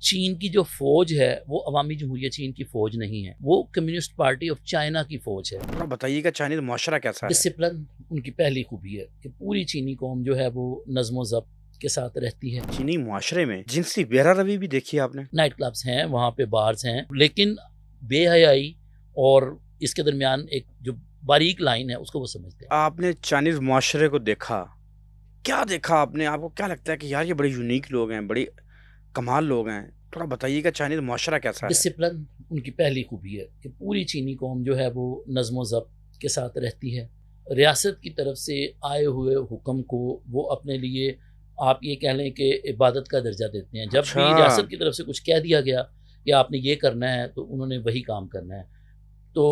चीन की जो फौज है वो अवामी जमहूरियत चीन की फौज नहीं है, वो कम्युनिस्ट पार्टी ऑफ चाइना की फौज है। थोड़ा बताइएगा चाइनीज मुआशरा कैसा है? डिसिप्लिन उनकी पहली खूबी है कि पूरी चीनी कौम जो है वो नज़्म ज़ब्त के साथ रहती है। चीनी मुआशरे में जिनसी बेरारवी भी देखी है आपने? नाइट क्लब्स हैं, वहाँ पे बार्स हैं, लेकिन बेहयाई और इसके दरमियान एक जो बारीक लाइन है उसको वो समझते हैं। आपने चाइनीज मुआशरे को देखा, क्या देखा आपने? आपको क्या लगता है कि यार ये बड़े यूनिक लोग हैं, बड़ी कमाल लोग हैं? थोड़ा बताइएगा चाइनीज मुआशरा कैसा है? डिसिप्लिन उनकी पहली खूबी है कि पूरी चीनी कौम जो है वो नज़्म ज़ब्त के साथ रहती है। रियासत की तरफ से आए हुए हुक्म को वो अपने लिए आप ये कह लें कि इबादत का दर्जा देते हैं। जब अच्छा। भी रियासत की तरफ से कुछ कह दिया गया कि आपने ये करना है तो उन्होंने वही काम करना है। तो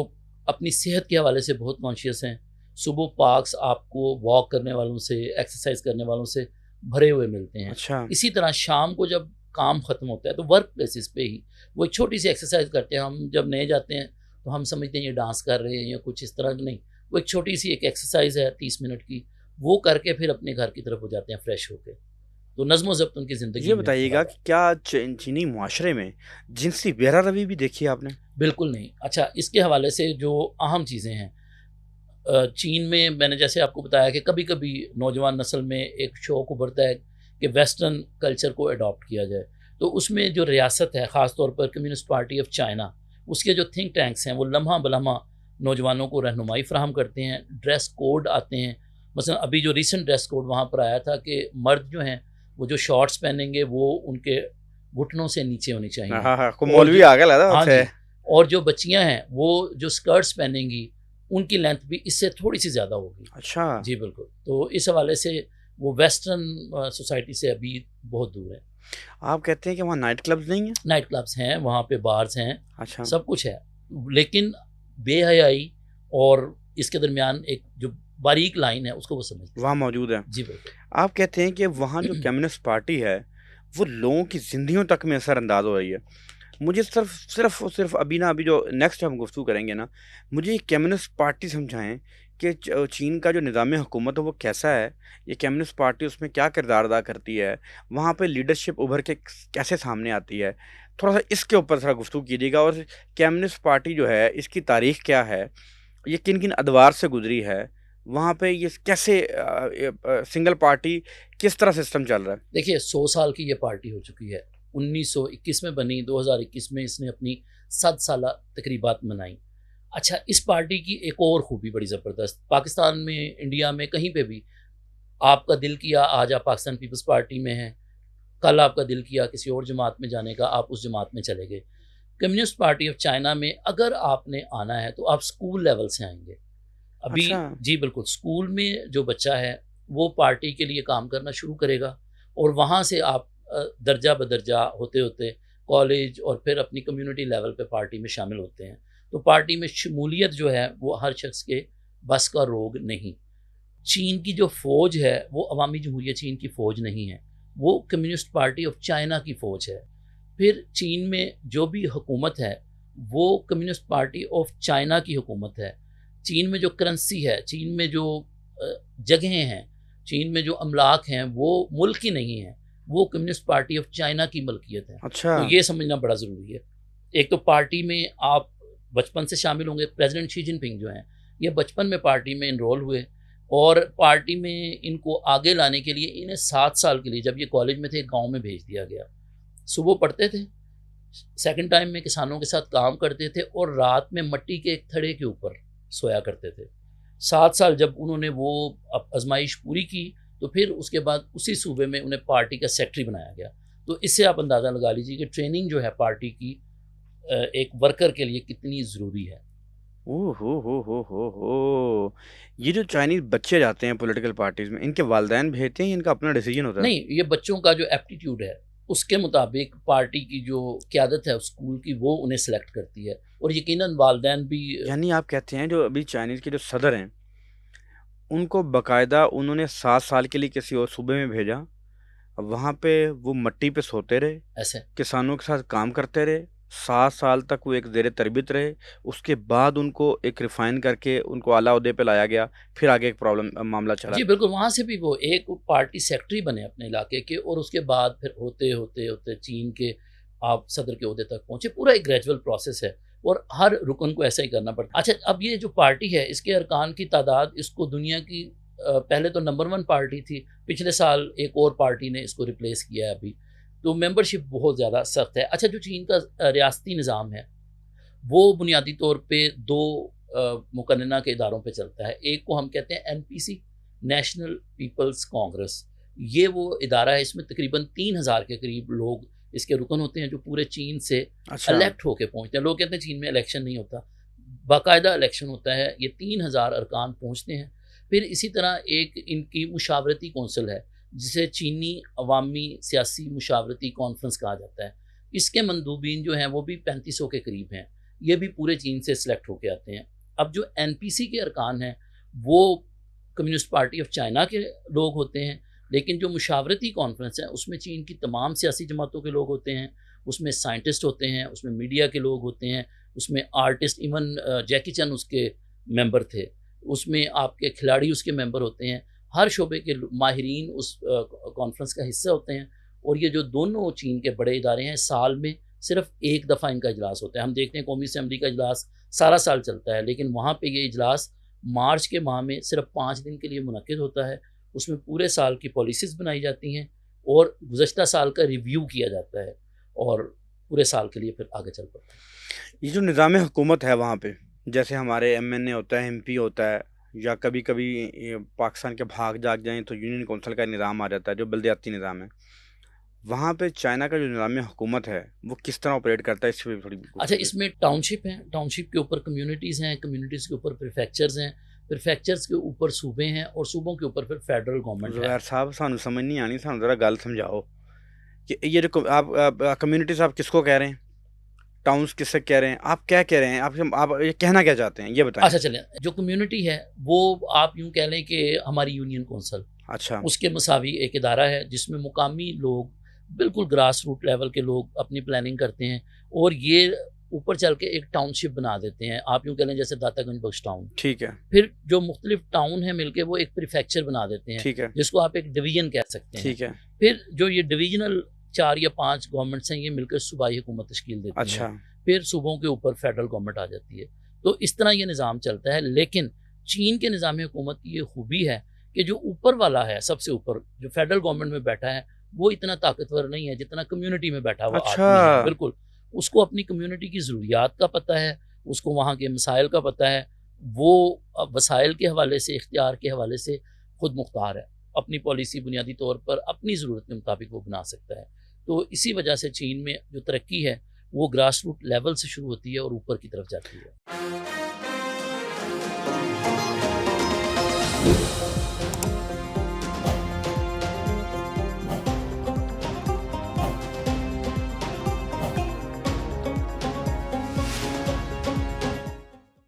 अपनी सेहत के हवाले से बहुत कॉन्शियस हैं। सुबह पार्क्स आपको वॉक करने वालों से, एक्सरसाइज करने वालों से भरे हुए मिलते हैं। अच्छा। इसी तरह शाम को जब काम ख़त्म होता है तो वर्क प्लेसेस पे ही वो एक छोटी सी एक्सरसाइज करते हैं। हम जब नए जाते हैं तो हम समझते हैं ये डांस कर रहे हैं या कुछ इस तरह की, नहीं, वो एक छोटी सी एक एक्सरसाइज है 30 मिनट की, वो करके फिर अपने घर की तरफ हो जाते हैं फ्रेश होके। तो नज़्म ज़ब्त उनकी ज़िंदगी ये में बताइएगा बहुत है। कि क्या चीनी मुआशरे में जिनसी बेरारवी भी देखी है आपने? बिल्कुल नहीं। अच्छा, इसके हवाले से जो अहम चीज़ें हैं, चीन में मैंने जैसे आपको बताया कि कभी-कभी नौजवान नस्ल में एक शौक उभरता है कि वेस्टर्न कल्चर को अडॉप्ट किया जाए। तो उसमें जो रियासत है, ख़ास तौर पर कम्युनिस्ट पार्टी ऑफ चाइना, उसके जो थिंक टैंक्स हैं वो लम्हा बलम्हा नौजवानों को रहनुमाई फ़राहम करते हैं। ड्रेस कोड आते हैं, मसलन अभी जो रीसेंट ड्रेस कोड वहाँ पर आया था कि मर्द जो हैं वो जो शॉर्ट्स पहनेंगे वो उनके घुटनों से नीचे होनी चाहिए। हाँ हाँ, को और मौलवी जो आ गया लगा हाँ उसे। जी, और जो बच्चियाँ हैं वो जो स्कर्ट्स पहनेंगी उनकी लेंथ भी इससे थोड़ी-सी ज़्यादा होगी। अच्छा। जी, बिल्कुल। तो इस हवाले से वो वेस्टर्न सोसाइटी से अभी बहुत दूर है। आप कहते हैं कि वहाँ नाइट क्लब्स नहीं है? नाइट क्लब्स हैं, वहाँ पे बार्स हैं, अच्छा। सब कुछ है। लेकिन बेहयाई और इसके दरमियान एक जो बारीक लाइन है उसको वो समझते हैं। वहाँ मौजूद है। जी, बिल्कुल। आप कहते हैं कि वहाँ जो कम्युनिस्ट पार्टी है वो लोगों की ज़िंदगियों तक में असरअंदाज हो रही है। मुझे सिर्फ सिर्फ और सिर्फ अभी ना, अभी जो नेक्स्ट हम गुफ्तगू करेंगे ना, मुझे ये कम्युनिस्ट पार्टी समझाएं कि चीन का जो निज़ाम हुकूमत है वो कैसा है, ये कम्युनिस्ट पार्टी उसमें क्या किरदार अदा करती है, वहाँ पे लीडरशिप उभर के कैसे सामने आती है। थोड़ा सा इसके ऊपर थोड़ा गुफ्तगू कीजिएगा। और कम्युनिस्ट पार्टी जो है इसकी तारीख क्या है, ये किन किन अदवार से गुजरी है, वहाँ पे ये कैसे सिंगल पार्टी किस तरह सिस्टम चल रहा है? देखिए, 100 साल की ये पार्टी हो चुकी है। 1921 में बनी, 2021 में इसने अपनी 7 साला तकरीबात मनाई। अच्छा, इस पार्टी की एक और खूबी बड़ी ज़बरदस्त, पाकिस्तान में, इंडिया में, कहीं पे भी आपका दिल किया आज आप पाकिस्तान पीपल्स पार्टी में हैं, कल आपका दिल किया किसी और जमात में जाने का, आप उस जमात में चले गए। कम्युनिस्ट पार्टी ऑफ चाइना में अगर आपने आना है तो आप स्कूल लेवल से आएँगे। अभी अच्छा। जी बिल्कुल, स्कूल में जो बच्चा है वो पार्टी के लिए काम करना शुरू करेगा और वहाँ से आप दर्जा बदर्जा होते-होते कॉलेज और फिर अपनी कम्युनिटी लेवल पे पार्टी में शामिल होते हैं। तो पार्टी में शमूलियत जो है वो हर शख्स के बस का रोग नहीं। चीन की जो फ़ौज है वो अवामी जमहूरियत चीन की फ़ौज नहीं है, वो कम्युनिस्ट पार्टी ऑफ चाइना की फ़ौज है। फिर चीन में जो भी हुकूमत है वो कम्युनिस्ट पार्टी ऑफ चाइना की हुकूमत है। चीन में जो करेंसी है, चीन में जो जगहें हैं, चीन में जो अमलाक हैं वो मुल्क की नहीं हैं, वो कम्युनिस्ट पार्टी ऑफ चाइना की मलकियत है। अच्छा। तो ये समझना बड़ा ज़रूरी है। एक तो पार्टी में आप बचपन से शामिल होंगे। प्रेसिडेंट शी जिनपिंग जो हैं, ये बचपन में पार्टी में इनरोल हुए और पार्टी में इनको आगे लाने के लिए इन्हें 7 साल के लिए, जब ये कॉलेज में थे, गाँव में भेज दिया गया। सुबह पढ़ते थे, सेकंड टाइम में किसानों के साथ काम करते थे और रात में मिट्टी के एक थड़े के ऊपर सोया करते थे। 7 साल जब उन्होंने वो आजमाइश पूरी की तो फिर उसके बाद उसी सूबे में उन्हें पार्टी का सेक्रेटरी बनाया गया। तो इससे आप अंदाज़ा लगा लीजिए कि ट्रेनिंग जो है पार्टी की एक वर्कर के लिए कितनी ज़रूरी है। ओह हो! ये जो चाइनीज़ बच्चे जाते हैं पॉलिटिकल पार्टीज़ में, इनके वालिदैन भेजते हैं या इनका अपना डिसीजन होता है? नहीं, ये बच्चों का जो एप्टीट्यूड है उसके मुताबिक पार्टी की जो क़यादत है स्कूल की वो उन्हें सेलेक्ट करती है और यकीनन वालिदैन भी। यानी आप कहते हैं जो अभी चाइनीज़ के जो सदर हैं, उनको बाकायदा उन्होंने 7 साल के लिए किसी और सूबे में भेजा। अब वहाँ पे वो मट्टी पे सोते रहे, ऐसे किसानों के साथ काम करते रहे, 7 साल तक वो एक ज़ेरे तरबियत रहे। उसके बाद उनको एक रिफ़ाइन करके उनको आला ओहदे पे लाया गया, फिर आगे एक मामला चला। जी, बिल्कुल, वहाँ से भी वो एक पार्टी सेक्रेटरी बने अपने इलाके के और उसके बाद फिर होते, होते, होते चीन के आप सदर के ओहदे तक पहुँचे। पूरा एक ग्रेजुअल प्रोसेस है और हर रुकन को ऐसा ही करना पड़ता है। अच्छा, अब ये जो पार्टी है इसके अरकान की तादाद, इसको दुनिया की पहले तो नंबर 1 पार्टी थी, पिछले साल एक और पार्टी ने इसको रिप्लेस किया है अभी, तो मेंबरशिप बहुत ज़्यादा सख्त है। अच्छा, जो चीन का रियासती निज़ाम है वो बुनियादी तौर पे 2 मुकन्नना के इदारों पे चलता है। एक को हम कहते हैं एनपीसी, नेशनल पीपल्स कांग्रेस। ये वो इदारा है, इसमें तकरीबन 3000 के करीब लोग इसके रुकन होते हैं जो पूरे चीन से अच्छा। इलेक्ट होके पहुँचते हैं। लोग कहते हैं चीन में इलेक्शन नहीं होता, बाकायदा इलेक्शन होता है। ये 3000 अरकान पहुँचते हैं। फिर इसी तरह एक इनकी मुशावरती कौंसिल है जिसे चीनी अवामी सियासी मुशावरती कॉन्फ्रेंस कहा जाता है। इसके मंदूबीन जो हैं वो भी 3500 के करीब हैं। ये भी पूरे चीन से सिलेक्ट होके आते हैं। अब जो एनपीसी के अरकान हैं वो कम्युनिस्ट पार्टी ऑफ चाइना के लोग होते हैं, लेकिन जो मुशावरती कॉन्फ्रेंस है उसमें चीन की तमाम सियासी जमातों के लोग होते हैं, उसमें साइंटिस्ट होते हैं, उसमें मीडिया के लोग होते हैं, उसमें आर्टिस्ट, इवन जैकी चैन उसके मेंबर थे, उसमें आपके खिलाड़ी उसके मेंबर होते हैं। हर शोबे के माहिरीन उस कॉन्फ्रेंस का हिस्सा होते हैं। और ये जो दोनों चीन के बड़े इदारे हैं, साल में सिर्फ एक दफ़ा इनका इजलास होता है। हम देखते हैं कौमी असम्बली का इजलास सारा साल चलता है, लेकिन वहाँ पे ये इजलास मार्च के माह में सिर्फ 5 दिन के लिए मुनक्किद होता है। उसमें पूरे साल की पॉलिसीज़ बनाई जाती हैं और गुज़श्ता साल का रिव्यू किया जाता है और पूरे साल के लिए फिर आगे चल पड़ता है। ये जो निज़ाम हुकूमत है वहाँ पे, जैसे हमारे एमएनए होता है, एमपी होता है, या कभी-कभी पाकिस्तान के भाग जाग जाएँ तो यूनियन कौंसिल का निज़ाम आ जाता है, जो बल्दियाती निज़ाम है। वहाँ पे चाइना का जो निज़ाम हुकूमत है, वो किस तरह ऑपरेट करता है, इस पे थोड़ी अच्छा, इसमें टाउनशिप हैं, टाउनशिप के ऊपर कम्युनिटीज़ हैं, कम्युनिटीज़ के ऊपर प्रीफेक्चर्स हैं, प्रीफेक्चर्स के ऊपर सूबे हैं और सूबों के ऊपर फिर फेडरल गवर्नमेंट है। ज़ुबैर साहब सानू समझ नहीं आनी, सानू ज़रा गल समझाओ कि ये जो आप कम्युनिटीज़ आप किसको कह रहे हैं? टाउन्स किससे कह रहे हैं? आप क्या कह रहे हैं? आप ये कहना क्या चाहते हैं? ये बताएँ। अच्छा चलें, जो कम्युनिटी है वो आप यूँ कह लें कि हमारी यूनियन कौंसल, अच्छा। उसके मसावी एक इदारा है जिसमें मुकामी लोग, बिल्कुल ग्रास रूट लेवल के लोग अपनी प्लानिंग करते हैं और ये ऊपर चल के एक टाउनशिप बना देते हैं। आप यूँ कह लें जैसे दातागंज बख्श टाउन। ठीक है, फिर जो मुख्तलिफ टाउन हैं मिलके वो एक प्रीफेक्चर बना देते हैं, ठीक है, जिसको आप एक डिवीजन कह सकते हैं। ठीक है। फिर जो ये डिवीजनल 4 या 5 गवर्नमेंट्स हैं, ये मिलकर सूबाई हुकूमत तश्कील देती हैं। अच्छा, फिर सूबों के ऊपर फेडरल गवर्नमेंट आ जाती है। तो इस तरह ये निज़ाम चलता है। लेकिन चीन के निज़ाम हुकूमत की ये खूबी है कि जो ऊपर वाला है, सबसे ऊपर जो फेडरल गवर्नमेंट में बैठा है, वो इतना ताकतवर नहीं है जितना कम्युनिटी में बैठा हुआ अच्छा। आदमी है। बिल्कुल, उसको अपनी कम्युनिटी की ज़रूरियात का पता है, उसको वहाँ के मसाइल का पता है। वो वसाइल के हवाले से, इख्तियार के हवाले से खुद मुख्तार है। अपनी पॉलिसी बुनियादी तौर पर अपनी ज़रूरत के मुताबिक वो बना सकता है। तो इसी वजह से चीन में जो तरक्की है वो ग्रास रूट लेवल से शुरू होती है और ऊपर की तरफ जाती है।